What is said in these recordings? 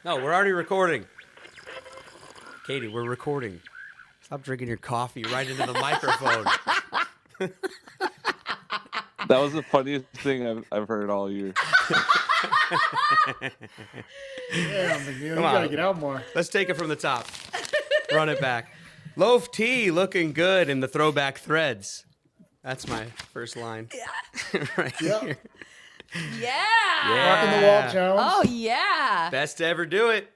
No, we're already recording. Katie, we're recording. Stop drinking your coffee right into the microphone. That was the funniest thing I've heard all year. Damn, McNeil, you Come on. gotta get out more. Let's take it from the top. Run it back. Loaf T looking good in the throwback threads. That's my first line. Yeah. Right Yep. here. Yeah. Rocking the wall challenge. Oh, yeah. Best to ever do it.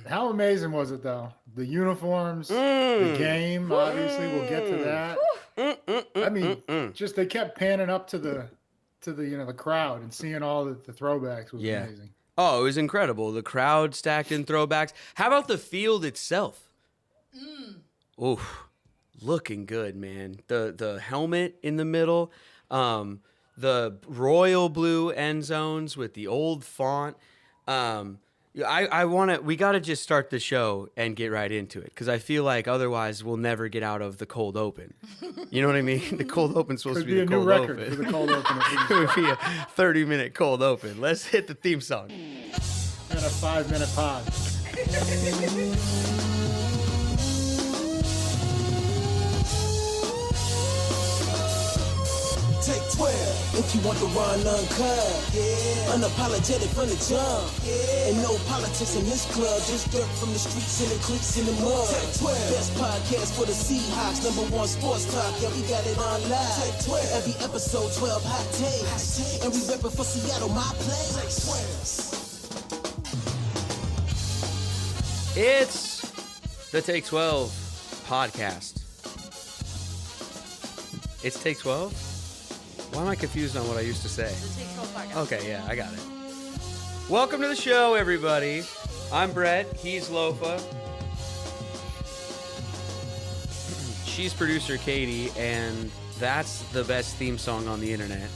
How amazing was it though? The uniforms, the game. Obviously, we'll get to that. I mean, just they kept panning up to the the crowd and seeing all the throwbacks was amazing. Oh, it was incredible. The crowd stacked in throwbacks. How about the field itself? Oof, looking good, man. The helmet in the middle, the royal blue end zones with the old font. We got to just start the show and get right into it because I feel like otherwise we'll never get out of the cold open. You know what I mean? The cold open's supposed to be the a new cold record open. for the cold open. It would be a 30-minute cold open. Let's hit the theme song. And a 5-minute pod. Take 12 if you want the run uncut. Yeah. Unapologetic from the jump. Yeah. And no politics in this club, just dirt from the streets and the creeks in the mud. Take 12. Best podcast for the Seahawks, #1 sports talk. Yeah, we got it on live. Take 12. Every episode 12 hot takes. And we reppin' for Seattle, my place. Take 12. It's the Take 12 podcast. It's Take 12? Why am I confused on what I used to say? The Take 12 podcast. Okay, yeah, I got it. Welcome to the show, everybody. I'm Brett. He's Lofa. She's producer Katie, and that's the best theme song on the internet.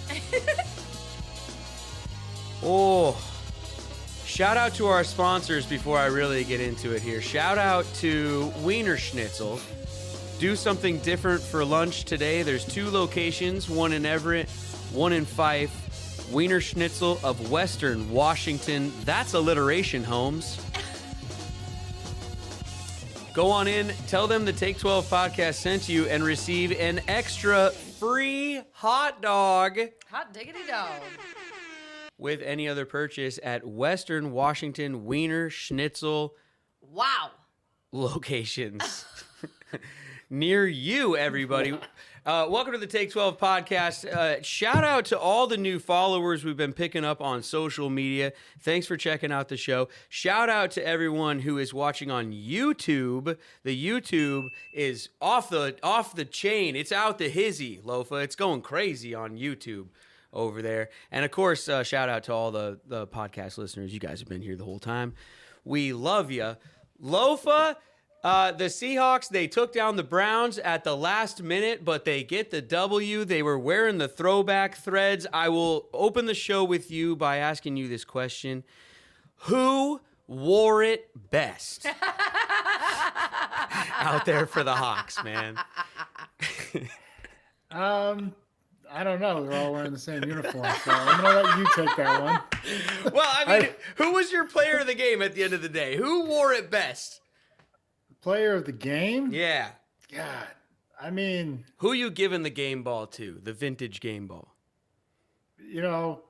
Oh, shout out to our sponsors before I really get into it here. Shout out to Wiener Schnitzel. Do something different for lunch today. There's 2 locations, one in Everett, one in Fife. Wiener Schnitzel of Western Washington. That's alliteration, Holmes. Go on in, tell them the Take 12 podcast sent you, and receive an extra free hot dog Hot diggity dog. with any other purchase at Western Washington Wiener Schnitzel Wow. locations. Near you, everybody. Welcome to the Take 12 podcast. Shout out to all the new followers we've been picking up on social media. Thanks for checking out the show. Shout out to everyone who is watching on YouTube. The YouTube is off the chain. It's out the hizzy, Lofa. It's going crazy on YouTube over there. And of course, shout out to all the podcast listeners. You guys have been here the whole time. We love you. Lofa. The Seahawks, they took down the Browns at the last minute, but they get the W. They were wearing the throwback threads. I will open the show with you by asking you this question. Who wore it best out there for the Hawks, man? I don't know. They're all wearing the same uniform, so I'm gonna let you take that one. Well, I mean, who was your player of the game at the end of the day? Who wore it best? Player of the game? Yeah. God, I mean, Who you giving the game ball to? The vintage game ball. you know,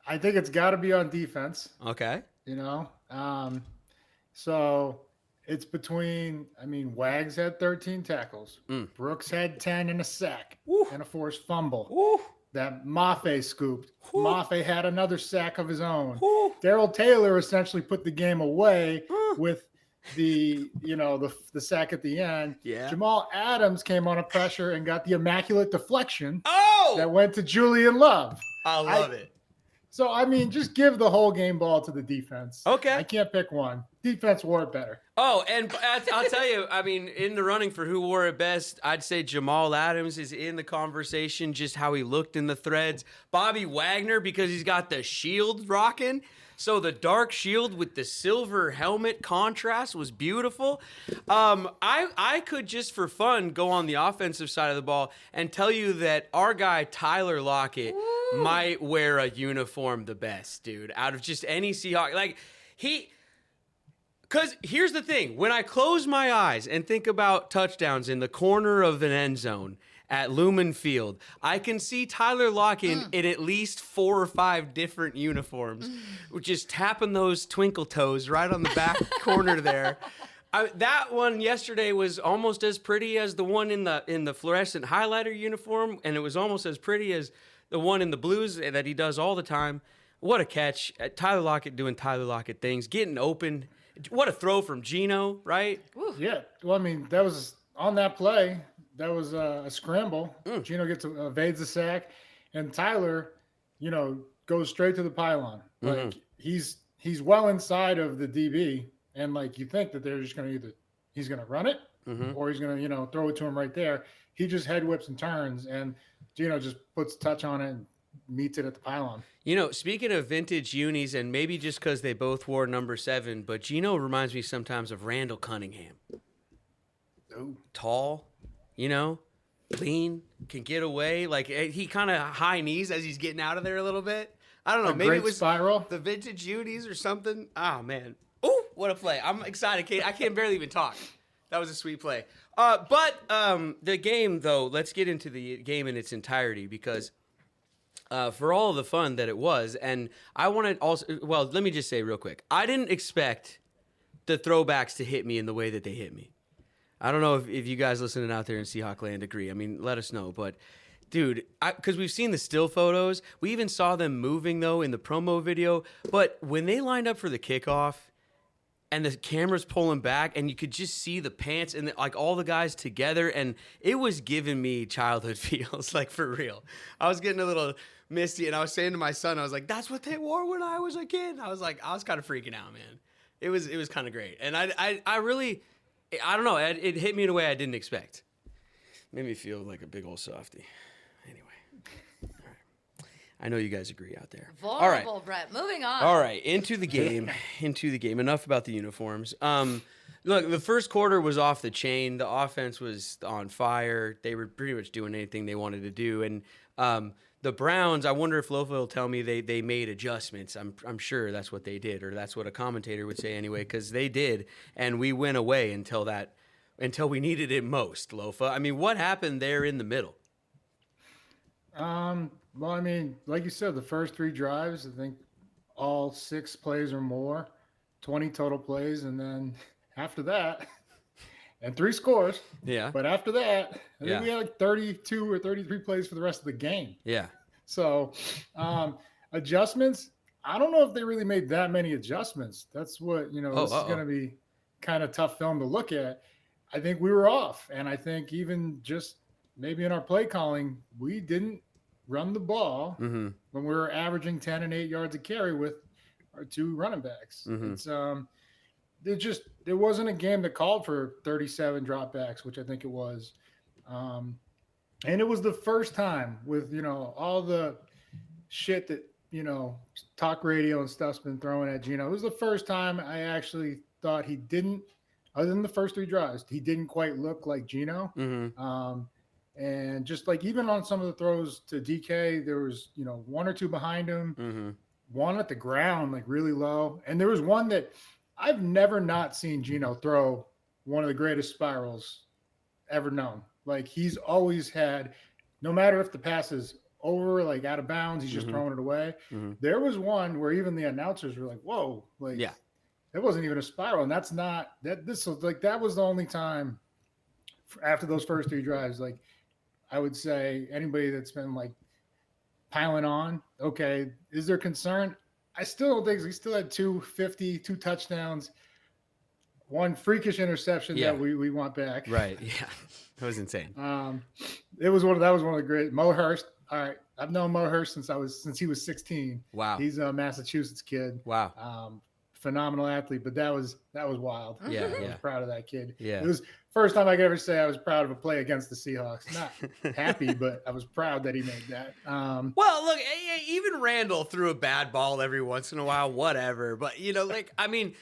I think it's got to be on defense. Okay. You know, so it's between. I mean, Wags had 13 tackles. Brooks had 10 and a sack and a forced fumble. Woo. That Mafe scooped. Whew. Mafe had another sack of his own. Woo. Daryl Taylor essentially put the game away with the sack at the end. Yeah. Jamal Adams came on a pressure and got the Immaculate deflection that Oh! went to Julian Love. I love it. So, I mean, just give the whole game ball to the defense. Okay. I can't pick one. Defense wore it better. Oh, and I'll tell you, I mean, in the running for who wore it best, I'd say Jamal Adams is in the conversation, just how he looked in the threads. Bobby Wagner, because he's got the shield rocking. So the dark shield with the silver helmet contrast was beautiful. I could just for fun go on the offensive side of the ball and tell you that our guy Tyler Lockett might wear a uniform the best, dude. Out of just any Seahawks, like Because here's the thing. When I close my eyes and think about touchdowns in the corner of an end zone at Lumen Field, I can see Tyler Lockett in at least 4 or 5 different uniforms, just tapping those twinkle toes right on the back corner there. That one yesterday was almost as pretty as the one in the fluorescent highlighter uniform, and it was almost as pretty as the one in the blues that he does all the time. What a catch. Tyler Lockett doing Tyler Lockett things, getting open. What a throw from Geno, right? Yeah. Well, I mean, that was on that play. That was a scramble. Geno evades the sack, and Tyler, goes straight to the pylon. Like he's well inside of the DB, and like you think that they're just going to he's going to run it or he's going to throw it to him right there. He just head whips and turns, and Geno just puts a touch on it and meets it at the pylon. Speaking of vintage unis, and maybe just because they both wore number 7, but Geno reminds me sometimes of Randall Cunningham. Ooh. Tall, lean, can get away. Like he kind of high knees as he's getting out of there a little bit. I don't know. Maybe it was spiral. The vintage unis or something. Oh, man. Ooh, what a play. I'm excited. I can't barely even talk. That was a sweet play. But the game, though, let's get into the game in its entirety because for all of the fun that it was, and I want to also, well, let me just say real quick. I didn't expect the throwbacks to hit me in the way that they hit me. I don't know if you guys listening out there in Seahawk land agree. I mean, let us know. But, dude, because we've seen the still photos. We even saw them moving, though, in the promo video. But when they lined up for the kickoff and the camera's pulling back and you could just see the pants and like all the guys together, and it was giving me childhood feels, like for real. I was getting a little misty, and I was saying to my son, I was like, that's what they wore when I was a kid. I was kind of freaking out, man. It was kind of great. And I really... I don't know. It hit me in a way I didn't expect. Made me feel like a big old softie. Anyway. All right. I know you guys agree out there. Vulnerable, all right. Brett. Moving on. All right. Into the game. Enough about the uniforms. Look, the first quarter was off the chain. The offense was on fire. They were pretty much doing anything they wanted to do. And the Browns, I wonder if Lofa will tell me they made adjustments. I'm sure that's what they did, or that's what a commentator would say anyway, because they did, and we went away until we needed it most, Lofa. I mean, what happened there in the middle? Well, I mean, like you said, the first 3 drives, I think all 6 plays or more, 20 total plays, and then after that, and 3 scores. Yeah. But after that, I think we had like 32 or 33 plays for the rest of the game. Yeah. So adjustments, I don't know if they really made that many adjustments. That's what, this is going to be kind of tough film to look at. I think we were off. And I think even just maybe in our play calling, we didn't run the ball when we were averaging 10 and 8 yards a carry with our 2 running backs. It's it wasn't a game that called for 37 dropbacks, which I think it was. And it was the first time with, all the shit that, talk radio and stuff's been throwing at Geno. It was the first time I actually thought he didn't, other than the first 3 drives, he didn't quite look like Geno. And just like even on some of the throws to DK, there was, 1 or 2 behind him, 1 at the ground, like really low. And there was one that I've never not seen Geno throw one of the greatest spirals ever known. Like he's always had, no matter if the pass is over, like out of bounds, he's just throwing it away. There was one where even the announcers were like, whoa, like that wasn't even a spiral. And that's not that this was like, that was the only time after those first 3 drives, like I would say anybody that's been like piling on, okay, is there concern? I still don't think he still had 250, 2 touchdowns, 1 freakish interception that we want back. Right. Yeah. That was insane. That was one of the great Mo Hurst. All right. I've known Mo Hurst since he was 16. Wow. He's a Massachusetts kid. Wow. Phenomenal athlete, but that was wild. Yeah. I was proud of that kid. Yeah. It was first time I could ever say I was proud of a play against the Seahawks. Not happy, but I was proud that he made that. Well, look, even Randall threw a bad ball every once in a while, whatever. But like, I mean,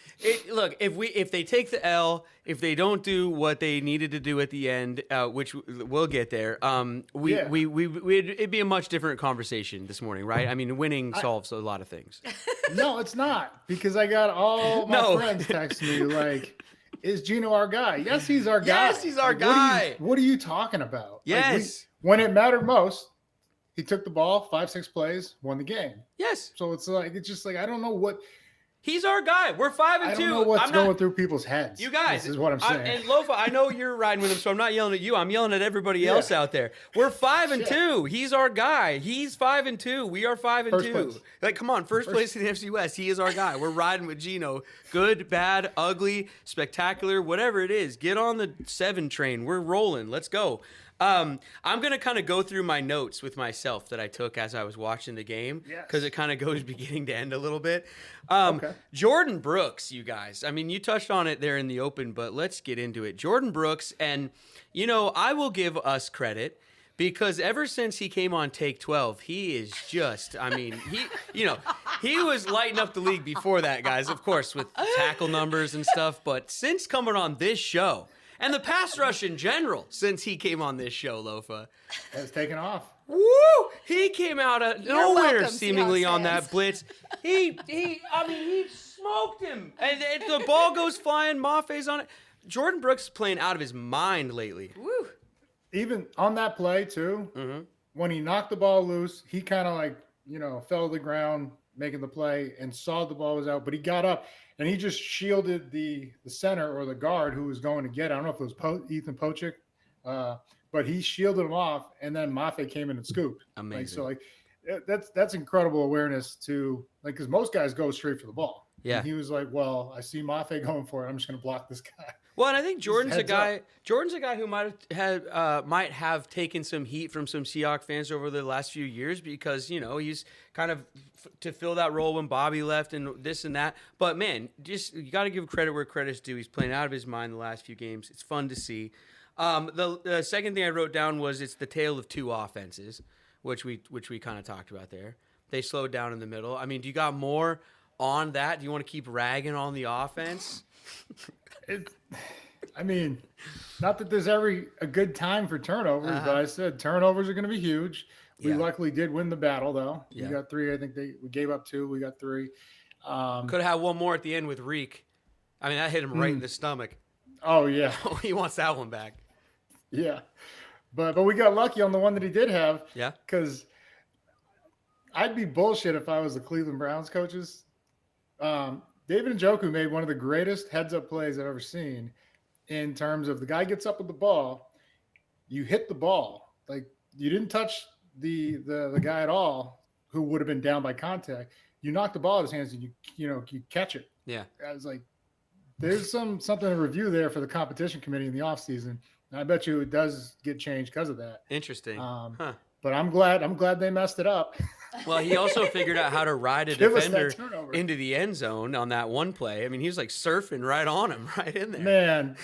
look, if they take the L, if they don't do what they needed to do at the end, which we'll get there, it'd be a much different conversation this morning, right? I mean, winning solves a lot of things. No, it's not, because I got all my friends text me like, is Geno our guy? Yes, he's our guy. Yes, he's our guy. What are you talking about? Yes. When it mattered most, he took the ball, 5-6 plays, won the game. Yes. So it's just like, I don't know what. He's our guy. We're 5-2. I don't know what's going through people's heads. You guys. This is what I'm saying. And Lofa, I know you're riding with him, so I'm not yelling at you. I'm yelling at everybody else out there. We're 5-2. He's our guy. He's 5-2. We are 5-2. Like, come on, first place in the NFC West. He is our guy. We're riding with Geno. Good, bad, ugly, spectacular, whatever it is. Get on the 7 train. We're rolling. Let's go. I'm going to kind of go through my notes with myself that I took as I was watching the game, because it kind of goes beginning to end a little bit. Jordan Brooks, you guys. I mean, you touched on it there in the open, but let's get into it. Jordan Brooks, and, I will give us credit, because ever since he came on Take 12, he is just, I mean, he was lighting up the league before that, guys, of course, with tackle numbers and stuff. But since coming on this show, and the pass rush in general, since he came on this show, Lofa, has taken off. Woo! He came out of nowhere, welcome, seemingly, Seahawks on fans. that blitz. He smoked him. And the ball goes flying. Maffei's on it. Jordan Brooks is playing out of his mind lately. Woo. Even on that play, too, when he knocked the ball loose, he kind of fell to the ground making the play and saw the ball was out, but he got up and he just shielded the center or the guard who was going to get it. I don't know if it was Ethan Pochik, but he shielded him off, and then Maffei came in and scooped. Amazing. That's incredible awareness to, because most guys go straight for the ball. Yeah. And he was like, well, I see Maffei going for it. I'm just going to block this guy. Well, and I think Jordan's a guy. Up. Jordan's a guy who might have taken some heat from some Seahawks fans over the last few years, because he's kind of to fill that role when Bobby left and this and that. But man, you got to give credit where credit's due. He's playing out of his mind the last few games. It's fun to see. The second thing I wrote down was it's the tale of two offenses, which we kind of talked about there. They slowed down in the middle. I mean, do you got more on that? Do you want to keep ragging on the offense? Not that there's ever a good time for turnovers, but I said turnovers are going to be huge. We luckily did win the battle, though. We got 3. I think we gave up 2. We got 3. Could have had one more at the end with Reek. I mean, that hit him right in the stomach. Oh, yeah. He wants that one back. Yeah. But we got lucky on the one that he did have. Yeah. Because I'd be bullshit if I was the Cleveland Browns coaches. David Njoku made one of the greatest heads-up plays I've ever seen, in terms of the guy gets up with the ball, you hit the ball. Like, you didn't touch the guy at all who would have been down by contact. You knock the ball out of his hands and you catch it. Yeah. I was like, there's something to review there for the competition committee in the offseason. And I bet you it does get changed because of that. Interesting. But I'm glad they messed it up. Well, he also figured out how to ride a defender into the end zone on that one play. I mean, he was like surfing right on him, right in there. Man,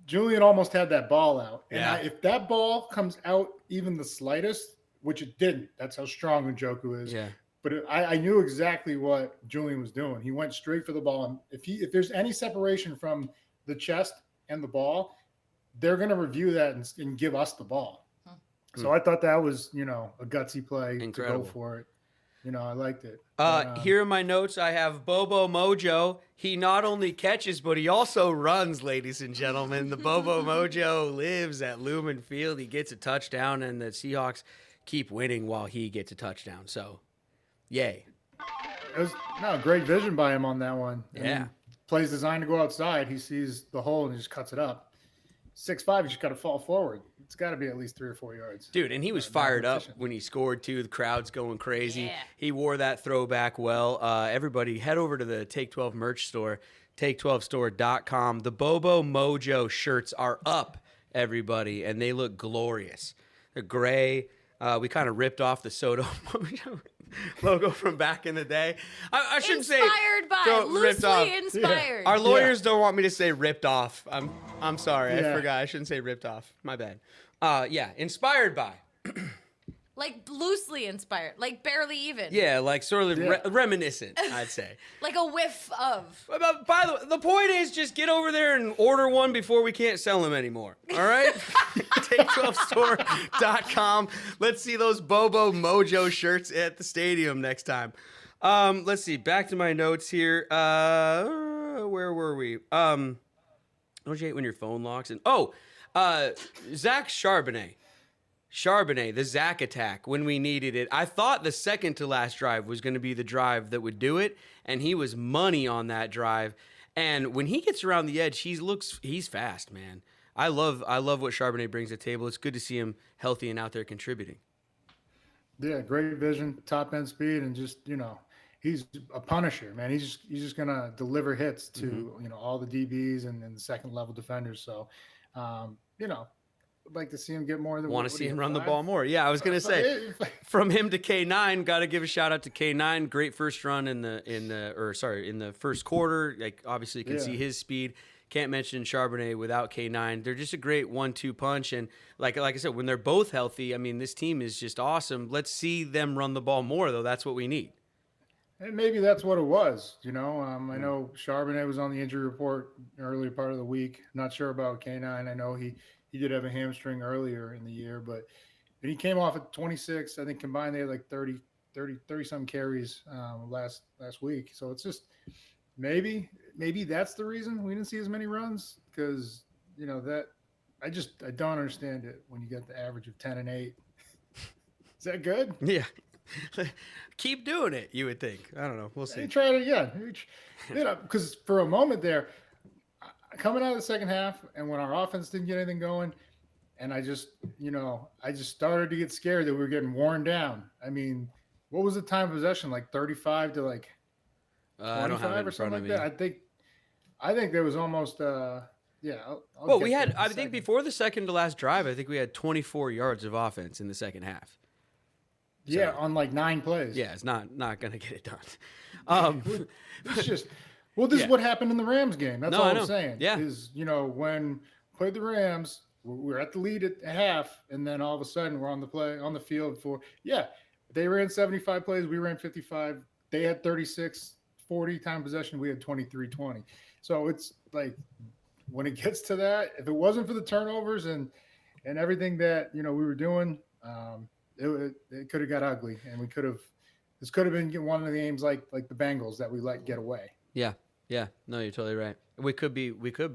Julian almost had that ball out. Yeah. And if that ball comes out even the slightest, which it didn't, that's how strong Njoku is. Yeah. But I knew exactly what Julian was doing. He went straight for the ball. And if there's any separation from the chest and the ball, they're going to review that and give us the ball. So I thought that was, a gutsy play. Incredible. To go for it. I liked it. Here are my notes. I have BoboMojo. He not only catches, but he also runs, ladies and gentlemen. The BoboMojo lives at Lumen Field. He gets a touchdown, and the Seahawks keep winning while he gets a touchdown. So, yay. It was great vision by him on that one. Plays designed to go outside. He sees the hole and he just cuts it up. 6'5", you just got to fall forward. It's got to be at least 3 or 4 yards. Dude, and he was fired up when he scored, too. The crowd's going crazy. Yeah. He wore that throwback well. Everybody, head over to the Take 12 merch store, take12store.com. The BoboMojo shirts are up, everybody, and they look glorious. They're gray. We kind of ripped off the Soto Mojo logo from back in the day. I shouldn't say Inspired by, ripped off. loosely inspired. Our lawyers don't want me to say ripped off. I'm sorry. I Yeah. forgot. I shouldn't say ripped off. My bad. Yeah, inspired by. Like loosely inspired, like barely even. Yeah, like sort of Yeah. reminiscent, I'd say. Like a whiff of. But by the way, the point is just get over there and order one before we can't sell them anymore. All right? Take12store.com. Let's see those BoboMojo shirts at the stadium next time. Let's see. Back to my notes here. Where were we? Don't you hate when your phone locks? Zach Charbonnet. Charbonnet, the Zach attack, when we needed it. I thought the second to last drive was going to be the drive that would do it, and he was money on that drive. And when he gets around the edge, he's fast, man. I love what Charbonnet brings to the table. It's good to see him healthy and out there contributing. Yeah, great vision, top end speed, and just he's a punisher, man. He's just gonna deliver hits to all the DBs and the second level defenders. So, I'd like to see him get more. Want to see him run the ball more? Yeah, I was gonna say, from him to K9, got to give a shout out to K9. Great first run in the first quarter. Like obviously, you can see his speed. Can't mention Charbonnet without K9. They're just a great 1-2 punch. And like I said, when they're both healthy, I mean, this team is just awesome. Let's see them run the ball more, though. That's what we need. And maybe that's what it was. I know Charbonnet was on the injury report earlier part of the week. Not sure about K9. I know he did have a hamstring earlier in the year, but he came off at 26. I think combined they had like 30 some carries last week. So it's just maybe that's the reason we didn't see as many runs, because that I don't understand it when you get the average of 10 and 8. Is that good? Yeah. Keep doing it, you would think. I don't know. We'll see. Try it again. Because for a moment there, coming out of the second half, and when our offense didn't get anything going, and I just started to get scared that we were getting worn down. I mean, what was the time of possession? Like 35 to like 25 I don't have it in or something front of like me. that. I think there was almost Well, we had. I think before the second to last drive, I think we had 24 yards of offense in the second half. Yeah, on like 9 plays. Yeah, it's not going to get it done. It's just, this is what happened in the Rams game. That's all I'm saying. Yeah. Is, when we played the Rams, we're at the lead at half, and then all of a sudden we're on the field for, they ran 75 plays, we ran 55. They had 36, 40 time possession, we had 23-20. So it's like, when it gets to that, if it wasn't for the turnovers and everything that, we were doing, it could have got ugly, and this could have been one of the games like the Bengals that we let get away. Yeah. No, you're totally right. We could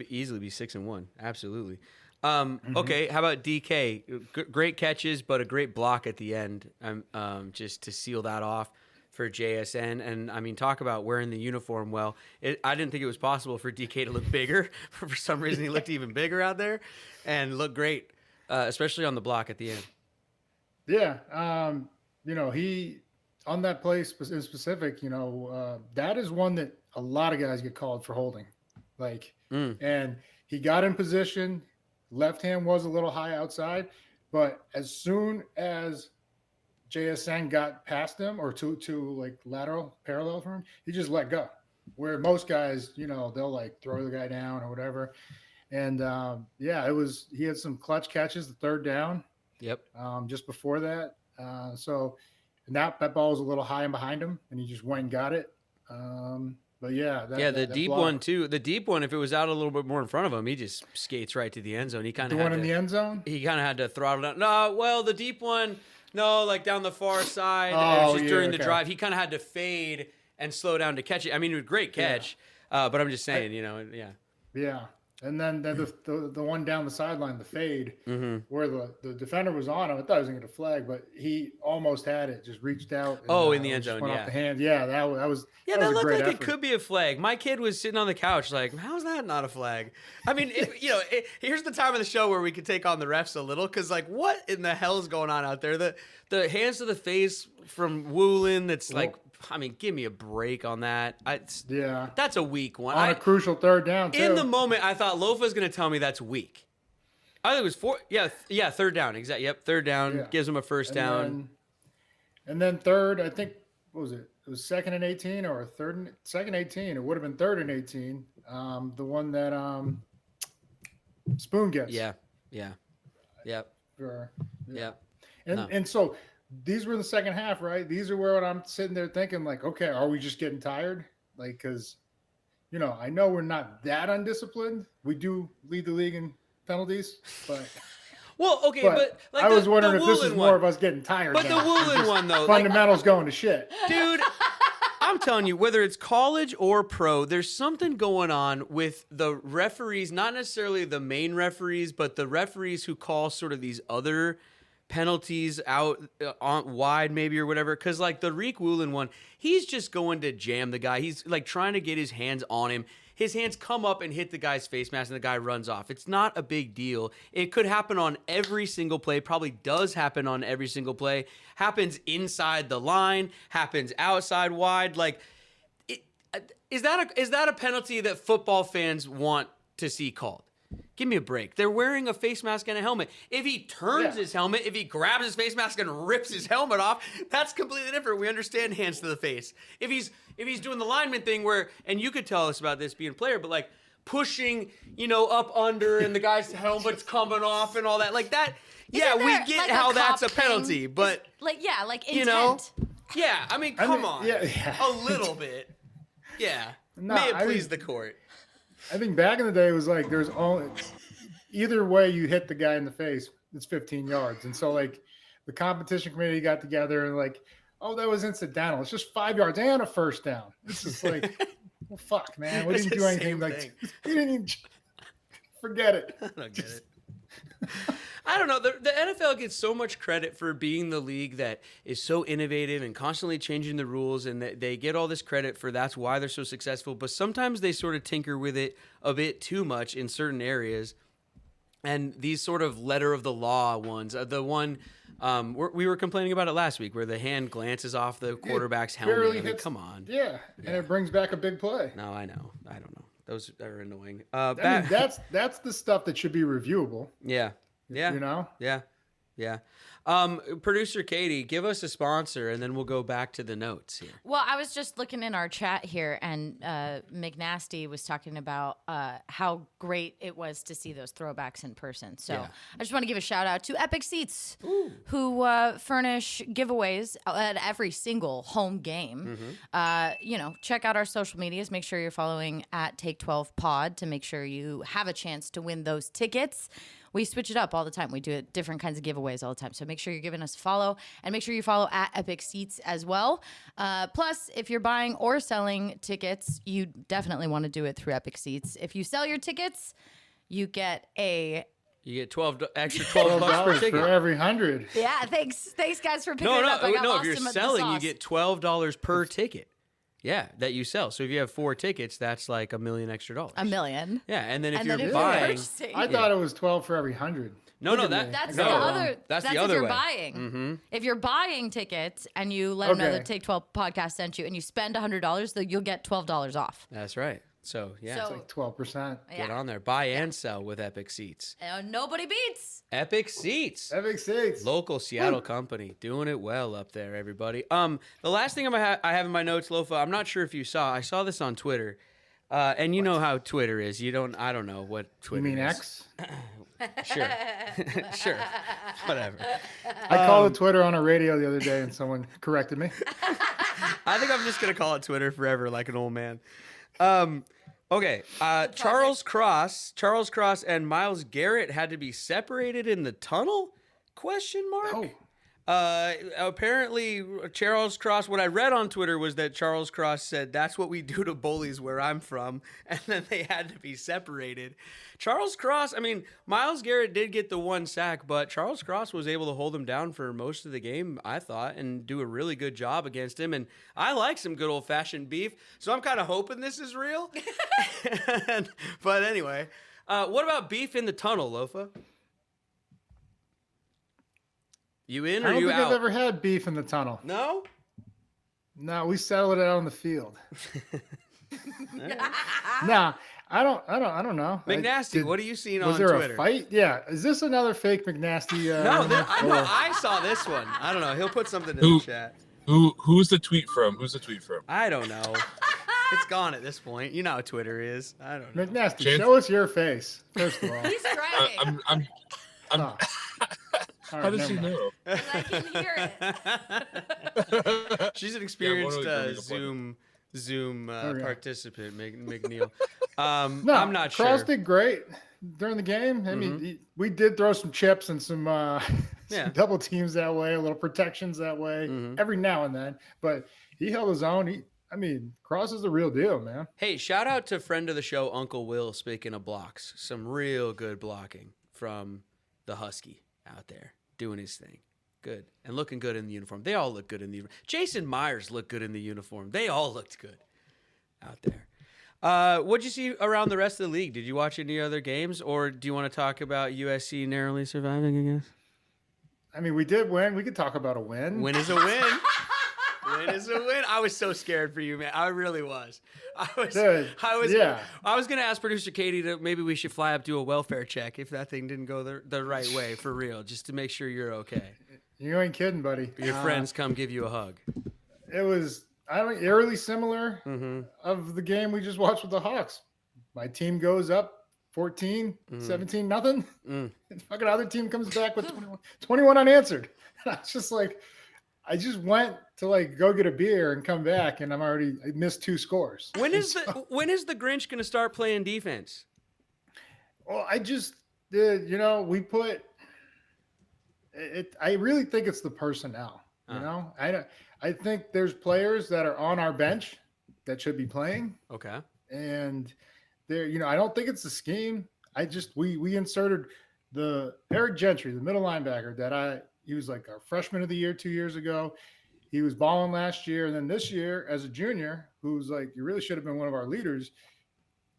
easily be 6-1. Absolutely. Okay. How about DK? Great catches, but a great block at the end. Just to seal that off for JSN. And I mean, talk about wearing the uniform well. I didn't think it was possible for DK to look bigger. For some reason, he looked even bigger out there, and looked great, especially on the block at the end. Yeah, he on that play in specific, that is one that a lot of guys get called for holding, and he got in position. Left hand was a little high outside, but as soon as JSN got past him or to like lateral parallel for him, he just let go. Where most guys, they'll like throw the guy down or whatever. And he had some clutch catches, the third down. Yep. Just before that. And that ball was a little high and behind him, and he just went and got it. The deep one too. The deep one, if it was out a little bit more in front of him, he just skates right to the end zone. He kind of the one in the end zone. He kind of had to throttle down. No, well, the deep one, like down the far side. It was just during the drive. He kind of had to fade and slow down to catch it. I mean, it was a great catch, but I'm just saying, Yeah. And then the one down the sideline, the fade, where the defender was on him. I thought he was going to get a flag, but he almost had it. Just reached out. And, in the end zone, went off the hand. Yeah, that was. Yeah, that looked was a great like effort. it could be a flag. My kid was sitting on the couch like, how's that not a flag? I mean, here's the time of the show where we could take on the refs a little, because like, what in the hell is going on out there? The hands to the face from Woolen, that's like, I mean, give me a break on that. That's a weak one. On a crucial third down, too. In the moment, I thought Lofa's going to tell me that's weak. I think it was 4. Yeah, third down. Exactly. Yep, third down. Yeah. Gives them a first down. And then third, I think, what was it? It was second and 18 or second 18. It would have been third and 18. The one that Spoon gets. Yeah. Yep. And so these were the second half, right? These are where I'm sitting there thinking, like, okay, are we just getting tired? Like, because, I know we're not that undisciplined. We do lead the league in penalties, but. Well, okay, but like I was wondering the if this is more of us getting tired. But the Woolen one, though. Fundamentals going to shit. Dude, I'm telling you, whether it's college or pro, there's something going on with the referees, not necessarily the main referees, but the referees who call sort of these other penalties out on wide maybe or whatever. Because like the Reek Woolen one, he's just going to jam the guy. He's like trying to get his hands on him. His hands come up and hit the guy's face mask and the guy runs off. It's not a big deal. It could happen on every single play, probably does happen on every single play, happens inside the line, happens outside wide. Like, is that a penalty that football fans want to see called? Give me a break. They're wearing a face mask and a helmet. If he turns his helmet, if he grabs his face mask and rips his helmet off, that's completely different. We understand hands to the face. If he's doing the lineman thing where, and you could tell us about this being a player, but like pushing, up under and the guy's helmet's coming off and all that, like that. Yeah, we get like how a that's a cop penalty, thing? but like intent. Yeah, I mean, come on, yeah. a little bit. Yeah, No, may it please the court. I think back in the day, it was like there's only either way you hit the guy in the face, it's 15 yards. And so, like, the competition committee got together and, like, oh, that was incidental. It's just 5 yards and a first down. It's just like, well, fuck, man. We It's didn't the do anything. same Like, thing. we didn't even forget it. I don't get it. I don't know. The NFL gets so much credit for being the league that is so innovative and constantly changing the rules, and they get all this credit for that's why they're so successful. But sometimes they sort of tinker with it a bit too much in certain areas. And these sort of letter of the law ones, the one we were complaining about it last week, where the hand glances off the quarterback's helmet. I mean, come on. Yeah, and it brings back a big play. No, I know. I don't know. Those are annoying. I mean, that's the stuff that should be reviewable. Yeah. Yeah. Producer Katie, give us a sponsor, and then we'll go back to the notes here. Well, I was just looking in our chat here, and McNasty was talking about how great it was to see those throwbacks in person. So I just want to give a shout out to Epic Seats, who furnish giveaways at every single home game. Check out our social medias. Make sure you're following at Take12Pod to make sure you have a chance to win those tickets. We switch it up all the time. We do different kinds of giveaways all the time. So make sure you're giving us a follow, and make sure you follow at Epic Seats as well. Plus, if you're buying or selling tickets, you definitely want to do it through Epic Seats. If you sell your tickets, you get extra $12 per ticket for every 100. Yeah, thanks guys for picking it up. If you're selling, you get $12 per ticket. Yeah, that you sell. So if you have 4 tickets, that's like $1 million extra. $1 million. Yeah, and then if you're buying, I thought it was 12 for every 100. That's the other. That's the if other you're way. buying. Mm-hmm. If you're buying tickets and you let them know that Take 12 podcast sent you, and you spend $100, you'll get $12 off. That's right. So yeah, It's like 12%. get on there. Buy and sell with Epic Seats. Nobody beats Epic Seats. Epic Seats. Local Seattle company. Doing it well up there, everybody. The last thing I have in my notes, Lofa, I'm not sure if you saw. I saw this on Twitter. And you know how Twitter is. I don't know what Twitter is. You mean X? Sure. Sure. Whatever. I called it Twitter on a radio the other day, and someone corrected me. I think I'm just going to call it Twitter forever like an old man. Okay. Charles Cross and Myles Garrett had to be separated in the tunnel? ? Oh. Apparently, Charles Cross, what I read on Twitter was that Charles Cross said, that's what we do to bullies where I'm from, and then they had to be separated. Charles Cross, Myles Garrett did get the 1 sack, but Charles Cross was able to hold him down for most of the game, I thought, and do a really good job against him, and I like some good old-fashioned beef, so I'm kind of hoping this is real. But anyway, what about beef in the tunnel, Lofa? You in or you out? I don't think I've ever had beef in the tunnel. No? No, we settled it out on the field. Nah, I don't know. McNasty, what are you seeing on Was there Twitter? a fight? Yeah. Is this another fake McNasty? No, or- I saw this one. I don't know. He'll put something in the chat. Who's the tweet from? I don't know. It's gone at this point. You know how Twitter is. I don't know. McNasty, show us your face first of all. He's driving. Oh. All How right, does she never mind. know? I can hear it. She's an experienced Zoom Zoom Okay. participant, McNeil. No, I'm not Cross sure. did great during the game. I mean, we did throw some chips and some, Yeah. some double teams that way, a little protections that way, every now and then. But he held his own. Cross is the real deal, man. Hey, shout out to friend of the show, Uncle Will, speaking of blocks. Some real good blocking from the Husky out there doing his thing. Good. And looking good in the uniform. They all look good in the uniform. Jason Myers looked good in the uniform. They all looked good out there. What'd you see around the rest of the league? Did you watch any other games, or do you want to talk about USC narrowly surviving, I guess? I mean, we did win. We could talk about a win. Win is a win. Win is a win. I was so scared for you, man. I really was. Yeah. I was gonna ask producer Katie to maybe we should fly up, do a welfare check if that thing didn't go the right way for real, just to make sure you're okay. You ain't kidding, buddy. Your friends come give you a hug. It was eerily similar Mm-hmm. of the game we just watched with the Hawks. My team goes up 14, 17, nothing. And the fucking other team comes back with 21 unanswered. And I was just like, I just went to like go get a beer and come back, and I missed 2 scores. When is the Grinch gonna start playing defense? Well, I just did, we put it. I really think it's the personnel. I think there's players that are on our bench that should be playing, Okay. and I don't think it's the scheme. We inserted the Eric Gentry, the middle linebacker he was like our freshman of the year 2 years ago. He was balling last year, and then this year as a junior, who's like, you really should have been one of our leaders.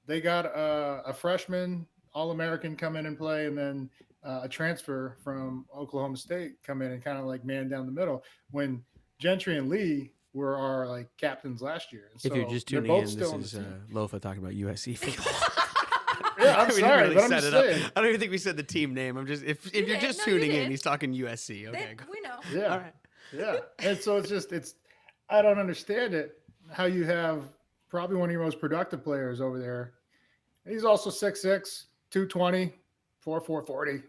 They got a freshman All-American come in and play, and then a transfer from Oklahoma State come in and kind of like man down the middle, when Gentry and Lee were our like captains last year. And If so you're just they're tuning in, both still on this the is team. Lofa talking about USC football. Yeah, I'm We didn't sorry, really but I'm set just it up. saying. I don't even think we said the team name. I'm just if you're did. just No, you tuning in, did. he's talking USC. Okay. We know. Yeah. All right. Yeah. And so I don't understand it, how you have probably one of your most productive players over there. He's also 6'6", 220, 440.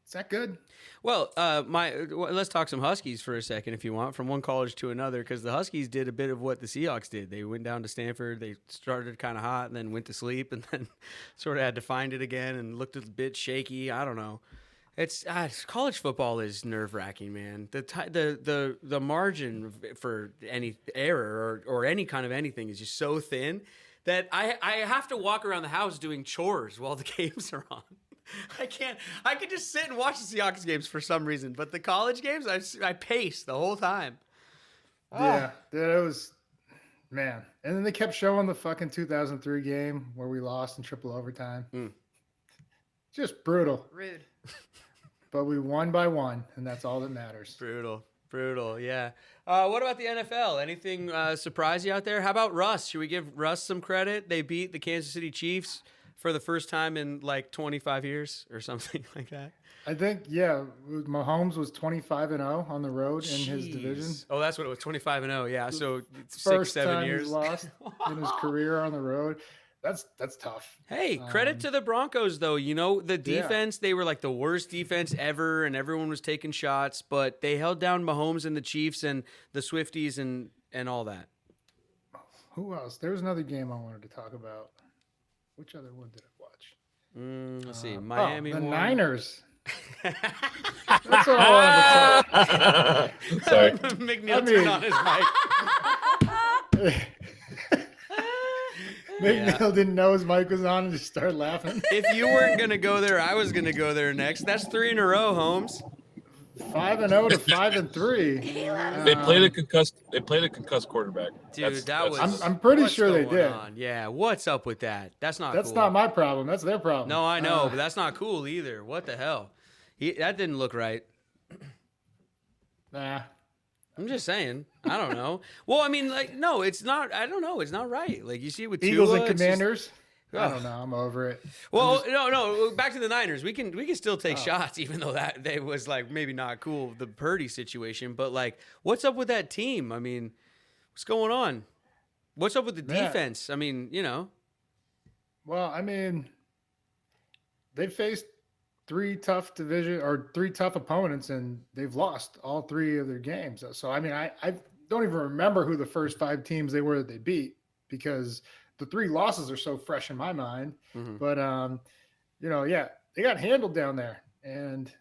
Is that good? Well, let's talk some Huskies for a second, if you want, from one college to another, because the Huskies did a bit of what the Seahawks did. They went down to Stanford. They started kind of hot and then went to sleep and then sort of had to find it again and looked a bit shaky. I don't know. It's college football is nerve-wracking, man. The margin for any error or any kind of anything is just so thin that I have to walk around the house doing chores while the games are on. I can't. I could just sit and watch the Seahawks games for some reason, but the college games, I pace the whole time. Yeah. It was, man. And then they kept showing the fucking 2003 game where we lost in triple overtime. Just brutal. Rude. But we won by 1, and that's all that matters. Brutal, yeah. What about the NFL? Anything surprise you out there? How about Russ? Should we give Russ some credit? They beat the Kansas City Chiefs for the first time in like 25 years or something like that. I think, yeah, Mahomes was 25-0 on the road in his division. Oh, that's what it was, 25-0. Yeah, so First 6-7 time years. he's lost in his career on the road. That's tough. Hey, credit to the Broncos, though. The defense, they were like the worst defense ever, and everyone was taking shots, but they held down Mahomes and the Chiefs and the Swifties and all that. Who else? There was another game I wanted to talk about. Which other one did I watch? Let's see. Miami the won. Niners. That's what I wanted to talk. Sorry. McNeil turned on his mic. McNeil didn't know his mic was on and just started laughing. If you weren't going to go there, I was going to go there next. That's 3 in a row, Holmes. 5-0 to 5-3. They played a concussed quarterback. Dude, that was. I'm pretty what's sure they going did. on? Yeah, what's up with that? That's not That's cool. not my problem. That's their problem. No, I know, but that's not cool either. What the hell? That didn't look right. Nah. I'm just saying. I don't know. Well, I mean, like, no, it's not. I don't know. It's not right. Like, you see it with Eagles Tua, and it's just- Commanders. I don't know. I'm over it. Well, no. Back to the Niners. We can still take shots, even though that they was like maybe not cool, the Purdy situation. But like, what's up with that team? I mean, what's going on? What's up with the defense? I mean, Well, I mean, they faced three tough opponents, and they've lost all three of their games. So I mean, I don't even remember who the first 5 teams they were that they beat, because the 3 losses are so fresh in my mind. Mm-hmm. But they got handled down there, and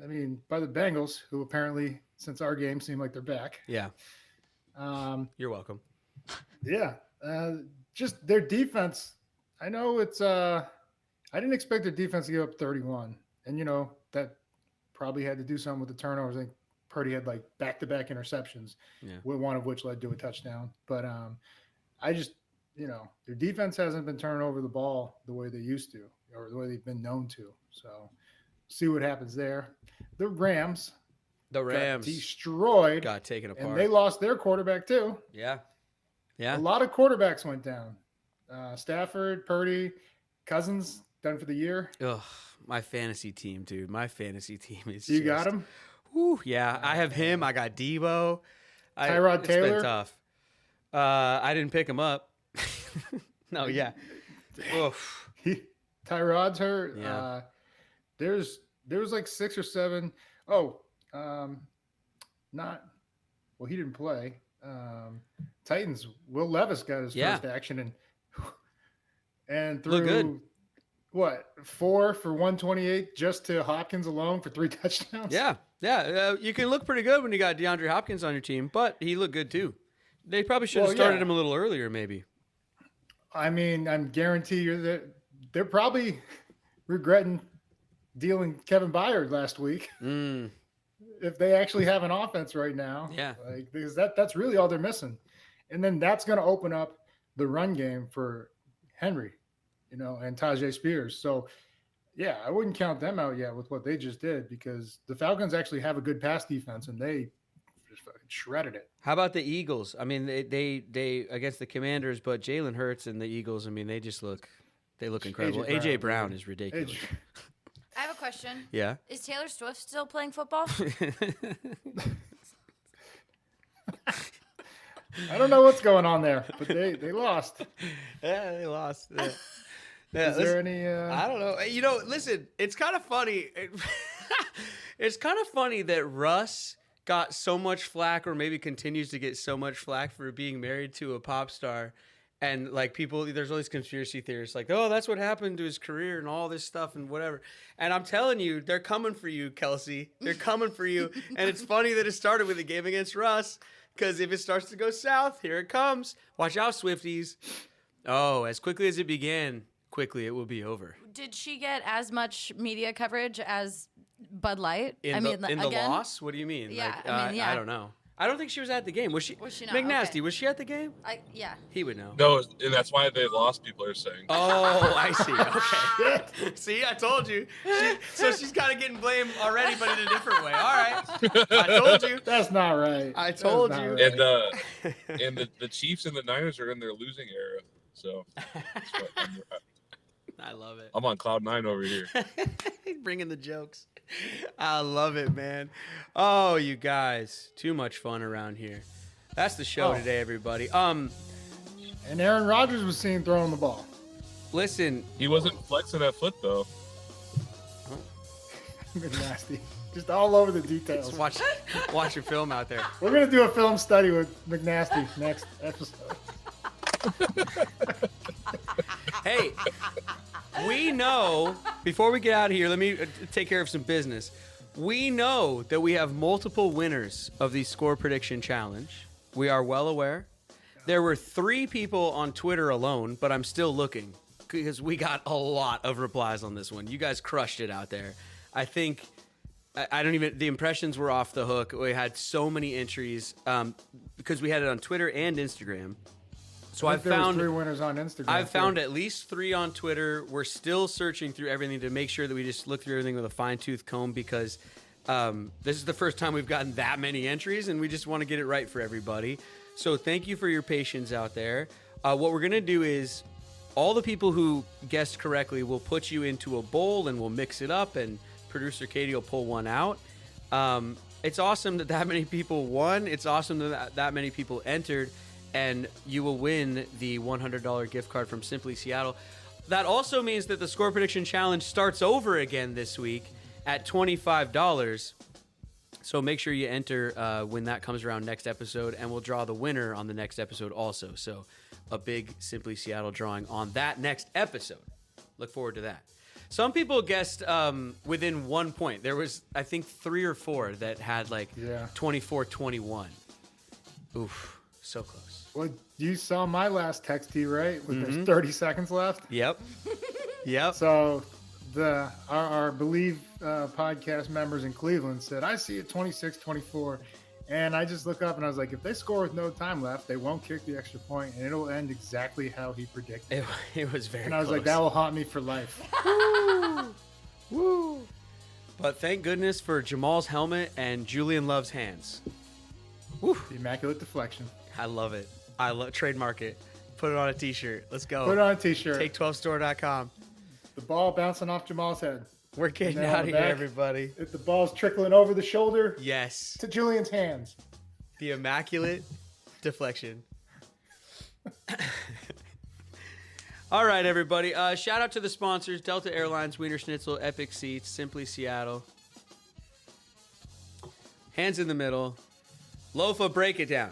I mean, by the Bengals, who apparently since our game seem like they're back. Yeah. You're welcome. Yeah. Just their defense. I know it's I didn't expect their defense to give up 31. And that probably had to do something with the turnovers. I think Purdy had like back-to-back interceptions, one of which led to a touchdown. But I just, their defense hasn't been turning over the ball the way they used to, or the way they've been known to. So see what happens there. The Rams got destroyed. Got taken apart. And they lost their quarterback too. Yeah. A lot of quarterbacks went down. Stafford, Purdy, Cousins done for the year. Ugh, my fantasy team, dude. My fantasy team is You got him? Whew, yeah. I have him. I got Debo. Tyrod Taylor? It's been tough. I didn't pick him up. No, yeah. Oof. Tyrod's hurt. Yeah. There was like 6 or 7. Oh, he didn't play. Titans, Will Levis got his first action and threw Look good. What, 4 for 128 just to Hopkins alone for 3 touchdowns? Yeah. You can look pretty good when you got DeAndre Hopkins on your team, but he looked good too. They probably should have started him a little earlier, maybe. I mean, I'm guarantee you that they're probably regretting dealing Kevin Byard last week. If they actually have an offense right now. Yeah. Because that's really all they're missing. And then that's going to open up the run game for Henry, and Tajay Spears. So, yeah, I wouldn't count them out yet with what they just did, because the Falcons actually have a good pass defense, and they just fucking shredded it. How about the Eagles? I mean, they against the Commanders, but Jalen Hurts and the Eagles, I mean, they look incredible. AJ Brown is ridiculous. I have a question. Yeah. Is Taylor Swift still playing football? I don't know what's going on there, but they lost. Yeah, they lost. Yeah. Is there any? I don't know. Listen, it's kind of funny. It's kind of funny that Russ got so much flack, or maybe continues to get so much flack, for being married to a pop star. And like people, there's all these conspiracy theorists like, oh, that's what happened to his career and all this stuff and whatever. And I'm telling you, they're coming for you, Kelsey. They're coming for you. And it's funny that it started with a game against Russ, because if it starts to go south, here it comes. Watch out, Swifties. Oh, as quickly as it began, quickly it will be over. Did she get as much media coverage as Bud Light? In the loss? What do you mean? Yeah, Like, I don't know. I don't think she was at the game. Was she? Was she not? McNasty, Okay. was she at the game? Yeah. He would know. No, and that's why they lost. People are saying. Oh, I see. Okay. See, I told you. So she's kind of getting blamed already, but in a different way. All right. I told you. That's not right. I told you. Right. And the Chiefs and the Niners are in their losing era. So that's what I love it. I'm on cloud 9 over here. Bringing the jokes. I love it, man. Oh, you guys, too much fun around here. That's the show today, everybody. And Aaron Rodgers was seen throwing the ball. Listen, He wasn't flexing that foot though. McNasty. Just all over the details. just watch your film out there. We're going to do a film study with McNasty next episode. Hey, we know, before we get out of here, let me take care of some business. We know that we have multiple winners of the score prediction challenge. We are well aware. There were 3 people on Twitter alone, but I'm still looking because we got a lot of replies on this one. You guys crushed it out there. I think, the impressions were off the hook. We had so many entries because we had it on Twitter and Instagram. So I've found 3 winners on Instagram. I've found at least 3 on Twitter. We're still searching through everything to make sure that we just look through everything with a fine-tooth comb, because this is the first time we've gotten that many entries, and we just want to get it right for everybody. So thank you for your patience out there. What we're going to do is all the people who guessed correctly will put you into a bowl and we'll mix it up, and producer Katie will pull one out. It's awesome that many people won. It's awesome that many people entered, and you will win the $100 gift card from Simply Seattle. That also means that the Score Prediction Challenge starts over again this week at $25. So make sure you enter when that comes around next episode, and we'll draw the winner on the next episode also. So a big Simply Seattle drawing on that next episode. Look forward to that. Some people guessed within 1 point. There was, I think, 3 or 4 that had like 24-21. Oof, so close. Well, you saw my last text to you, right? There's 30 seconds left. Yep. Yep. So our Believe podcast members in Cleveland said, I see it 26-24. And I just look up and I was like, if they score with no time left, they won't kick the extra point, and it'll end exactly how he predicted. It was very close. And I was like, that will haunt me for life. Woo! Woo! But thank goodness for Jamal's helmet and Julian Love's hands. Woo! The Immaculate Deflection. I love it. I love trademark it. Put it on a t-shirt. Let's go. Put it on a t-shirt. Take12store.com. The ball bouncing off Jamal's head. We're getting And then out on of the here, back, everybody. If the ball's trickling over the shoulder Yes. to Julian's hands. The Immaculate Deflection. All right, everybody. Shout out to the sponsors: Delta Airlines, Wiener Schnitzel, Epic Seats, Simply Seattle. Hands in the middle. Lofa, break it down.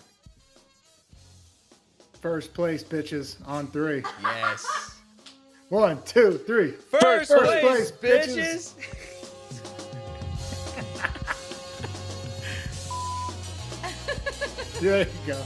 First place, bitches, on 3. Yes. 1, 2, 3. First place, bitches. bitches. There you go.